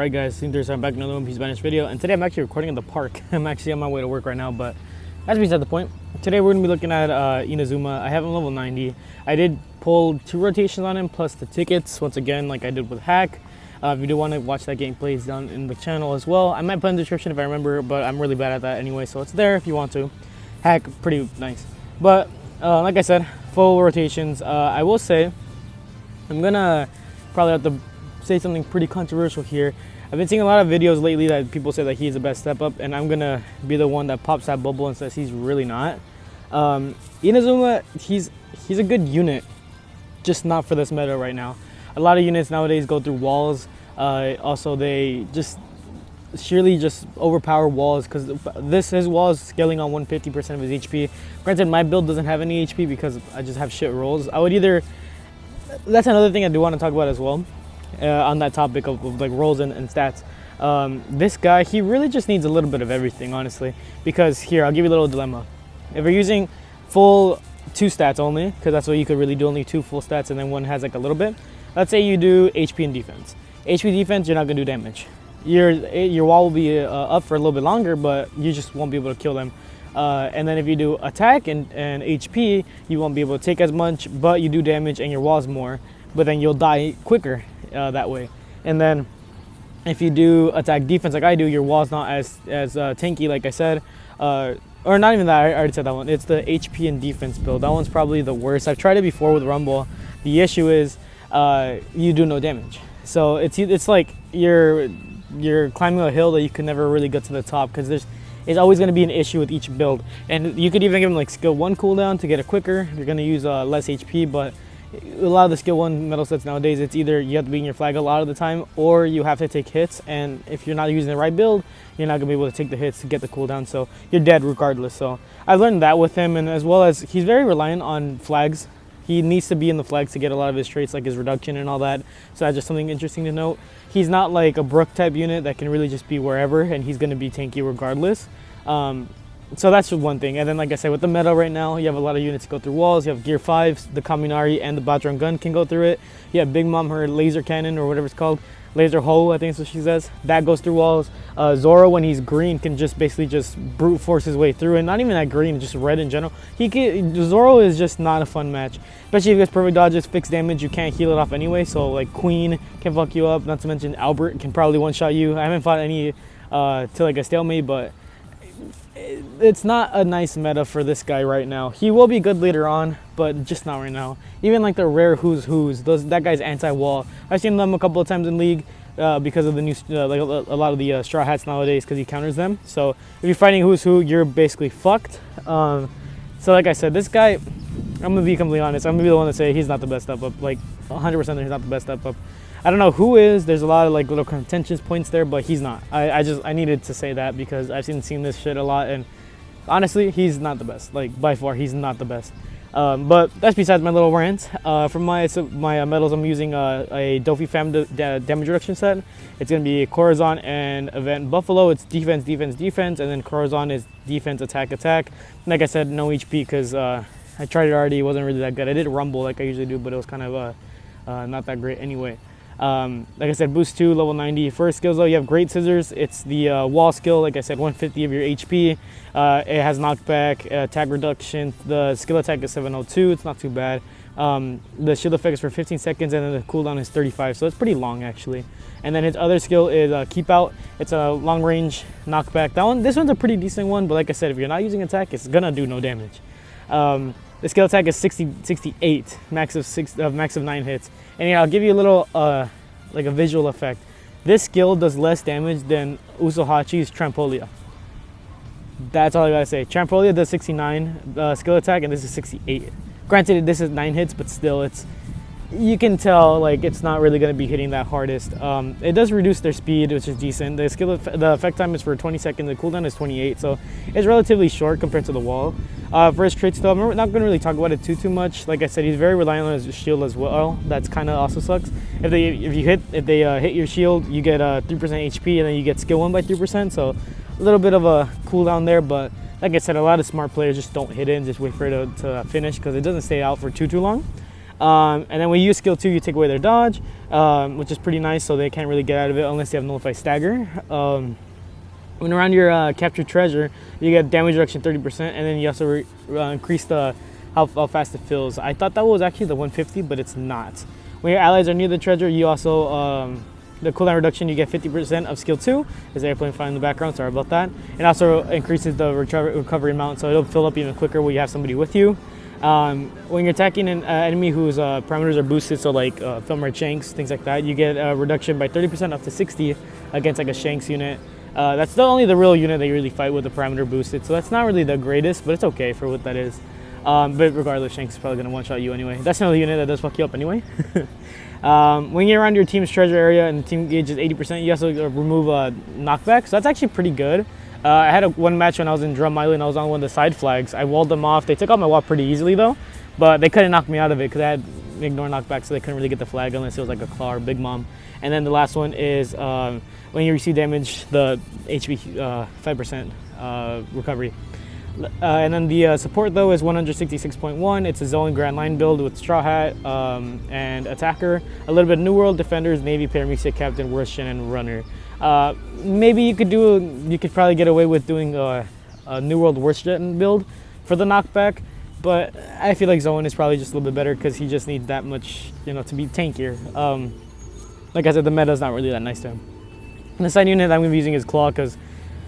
Alright guys, I'm back in another One Piece Spanish video, and today I'm actually recording in the park. I'm actually on my way to work right now, but that's beside the point. Today we're going to be looking at Inazuma. I have him level 90. I did pull 2 rotations on him, plus the tickets, once again, like I did with Hack. If you do want to watch that gameplay, it's down in the channel as well. I might put in the description if I remember, but I'm really bad at that anyway, so it's there if you want to. Hack, pretty nice. But, like I said, full rotations. I will say, I'm going to probably have to say something pretty controversial here. I've been seeing a lot of videos lately that people say that he's the best step up, and I'm gonna be the one that pops that bubble and says he's really not. Inazuma, he's a good unit, just not for this meta right now. A lot of units nowadays go through walls. Also, they just surely just overpower walls because his wall is scaling on 150% of his HP. Granted, my build doesn't have any HP because I just have shit rolls. I would either. That's another thing I do want to talk about as well. On that topic of like rolls and stats, this guy, he really just needs a little bit of everything, honestly, because here I'll give you a little dilemma. If you're using full 2 stats only, because that's what you could really do, only 2 full stats and then one has like a little bit. Let's say you do HP and defense. HP defense, you're not gonna do damage. Your wall will be up for a little bit longer, but you just won't be able to kill them. And then if you do attack and HP, you won't be able to take as much, but you do damage and your wall's more, but then you'll die quicker that way. And then if you do attack defense like I do, your wall's not as tanky, like I said, or not even that. I already said that one. It's the HP and defense build. That one's probably the worst. I've tried it before with Rumble. The issue is you do no damage, so it's like you're climbing a hill that you can never really get to the top, because it's always going to be an issue with each build. And you could even give them like skill 1 cooldown to get it quicker. You're going to use less HP, but a lot of the skill 1 metal sets nowadays, it's either you have to be in your flag a lot of the time, or you have to take hits, and if you're not using the right build, you're not going to be able to take the hits to get the cooldown, so you're dead regardless. So I learned that with him, and as well as he's very reliant on flags. He needs to be in the flags to get a lot of his traits, like his reduction and all that, so that's just something interesting to note. He's not like a Brook type unit that can really just be wherever, and he's going to be tanky regardless. So that's one thing. And then, like I said, with the meta right now, you have a lot of units that go through walls. You have Gear 5s, the Kaminari and the Battron gun can go through it. You have Big Mom, her laser cannon or whatever it's called, laser hoe, I think is what she says. That goes through walls. Zoro, when he's green, can just basically just brute force his way through, and not even that green, just red in general. Zoro is just not a fun match, especially if he has perfect dodges, fixed damage. You can't heal it off anyway. So like Queen can fuck you up. Not to mention Albert can probably one-shot you. I haven't fought any to like a stalemate, but it's not a nice meta for this guy right now. He will be good later on, but just not right now. Even like the rare who's that guy's anti-wall. I've seen them a couple of times in League because of the new like a lot of the straw hats nowadays, because he counters them. So if you're fighting who's who, you're basically fucked. So like I said, this guy, I'm gonna be completely honest, I'm gonna be the one to say he's not the best step up. Like 100% he's not the best step up. I don't know who is. There's a lot of like little contentious points there, but he's not. I needed to say that because I've seen this shit a lot, and honestly, he's not the best. Like by far, he's not the best. But that's besides my little rant. For my medals, I'm using a Dofi Fam damage reduction set. It's gonna be Corazon and Event Buffalo. It's defense, defense, defense, and then Corazon is defense, attack, attack. Like I said, no HP because I tried it already. It wasn't really that good. I did Rumble like I usually do, but it was kind of not that great anyway. Like I said, boost 2, level 90. First skills though, you have Great Scissors. It's the wall skill, like I said, 150 of your HP. It has knockback, attack reduction. The skill attack is 702. It's not too bad. The shield effect is for 15 seconds, and then the cooldown is 35, so it's pretty long actually. And then his other skill is Keep Out. It's a long range knockback. This one's a pretty decent one, but like I said, if you're not using attack, it's gonna do no damage. The skill attack is 68, max of 9 hits. And yeah, I'll give you a little like a visual effect. This skill does less damage than Usohachi's Trampolia. That's all I gotta say. Trampolia does 69 skill attack, and this is 68. Granted, this is 9 hits, but still, you can tell like it's not really going to be hitting that hardest. It does reduce their speed, which is decent. The effect time is for 20 seconds. The cooldown is 28, so it's relatively short compared to the wall. For his traits though, I'm not going to really talk about it too much. Like I said, he's very reliant on his shield as well. That's kind of also sucks. If they hit your shield, you get 3% HP, and then you get skill 1 by 3%. So a little bit of a cooldown there, but like I said, a lot of smart players just don't hit it and just wait for it to finish, because it doesn't stay out for too long. And then when you use skill 2, you take away their dodge, which is pretty nice, so they can't really get out of it unless they have nullify stagger. When around your captured treasure, you get damage reduction 30%, and then you also increase the how fast it fills. I thought that was actually the 150, but it's not. When your allies are near the treasure, you also the cooldown reduction, you get 50% of skill 2. There's an airplane flying in the background, sorry about that. It also increases the recovery amount, so it'll fill up even quicker when you have somebody with you. When you're attacking an enemy whose parameters are boosted, so like Film Red Shanks, things like that, you get a reduction by 30% up to 60 against like a Shanks unit. That's only the real unit that you really fight with the parameter boosted, so that's not really the greatest, but it's okay for what that is. But regardless, Shanks is probably going to one-shot you anyway. That's another unit that does fuck you up anyway. When you're around your team's treasure area and the team gauge is 80%, you also remove knockback, so that's actually pretty good. I had one match when I was in Drum Island. I was on one of the side flags. I walled them off. They took out my wall pretty easily though, but they couldn't knock me out of it because I had ignore knockback, so they couldn't really get the flag unless it was like a Klaw or Big Mom. And then the last one is when you receive damage, the HP 5% recovery. And then the support though is 166.1. It's a Zone Grand Line build with Straw Hat and Attacker. A little bit of New World, Defenders, Navy, Paramedic, Captain, Worst, and Runner. Maybe you could probably get away with doing a New World Worst build for the knockback, but I feel like Zone is probably just a little bit better because he just needs that much, to be tankier. Like I said, the meta is not really that nice to him. And the side unit that I'm going to be using is Klaw because,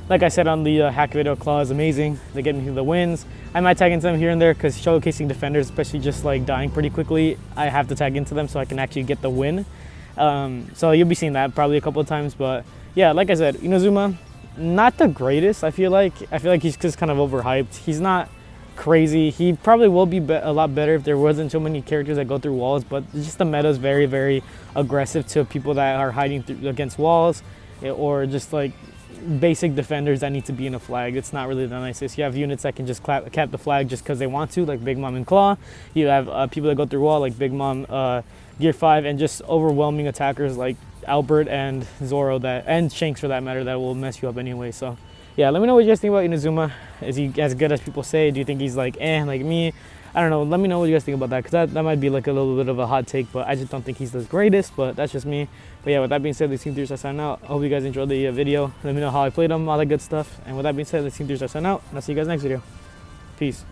like I said on the hack video, Klaw is amazing. They get me the wins. I might tag into them here and there because showcasing defenders, especially just like dying pretty quickly, I have to tag into them so I can actually get the win. So you'll be seeing that probably a couple of times, but yeah, like I said, Inazuma, not the greatest. I feel like he's just kind of overhyped. He's not crazy. He probably will be a lot better if there wasn't so many characters that go through walls, but just the meta is very, very aggressive to people that are hiding against walls or just like basic defenders that need to be in a flag. It's not really the nicest. You have units that can just cap the flag just because they want to, like Big Mom and Klaw. You have people that go through wall like Big Mom, Gear 5, and just overwhelming attackers like Albert and Zoro and Shanks for that matter, that will mess you up anyway. So yeah, let me know what you guys think about Inazuma. Is he as good as people say? Do you think he's like like me? I don't know. Let me know what you guys think about that, because that might be like a little bit of a hot take, but I just don't think he's the greatest, but that's just me. But yeah, with that being said, let's see I sign out. I hope you guys enjoyed the video. Let me know how I played them, all that good stuff. And with that being said, let's see I sign out, and I'll see you guys next video. Peace.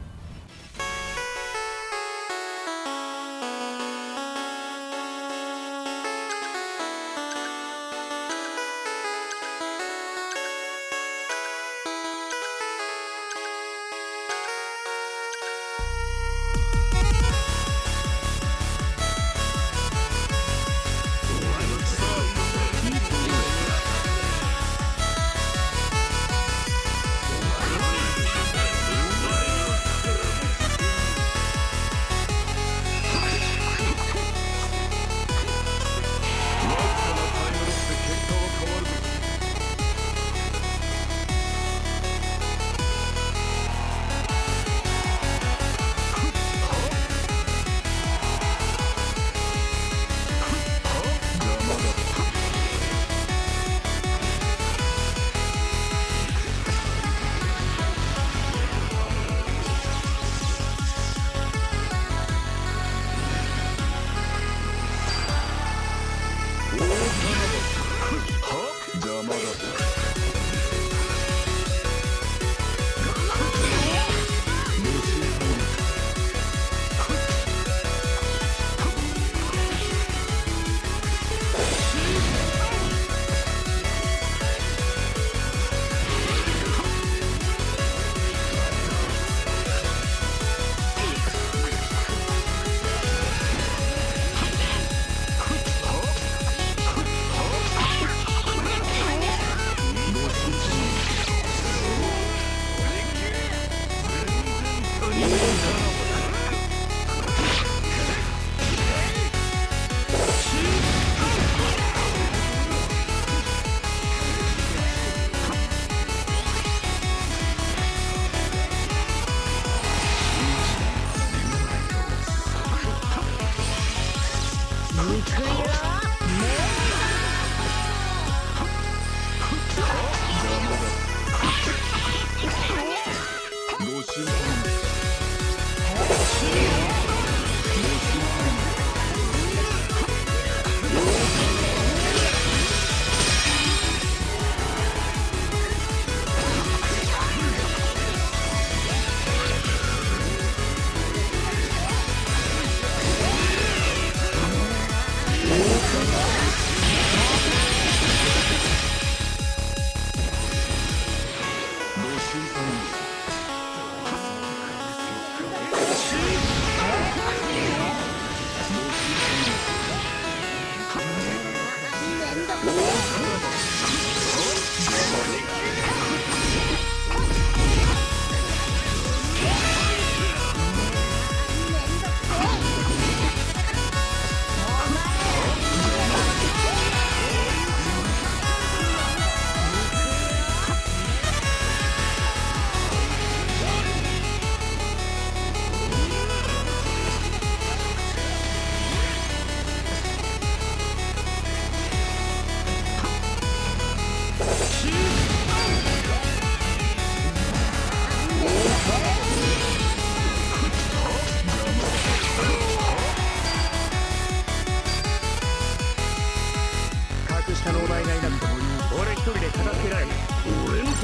Go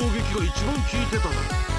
攻撃が一番効いてたな。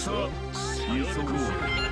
さあ、やるか。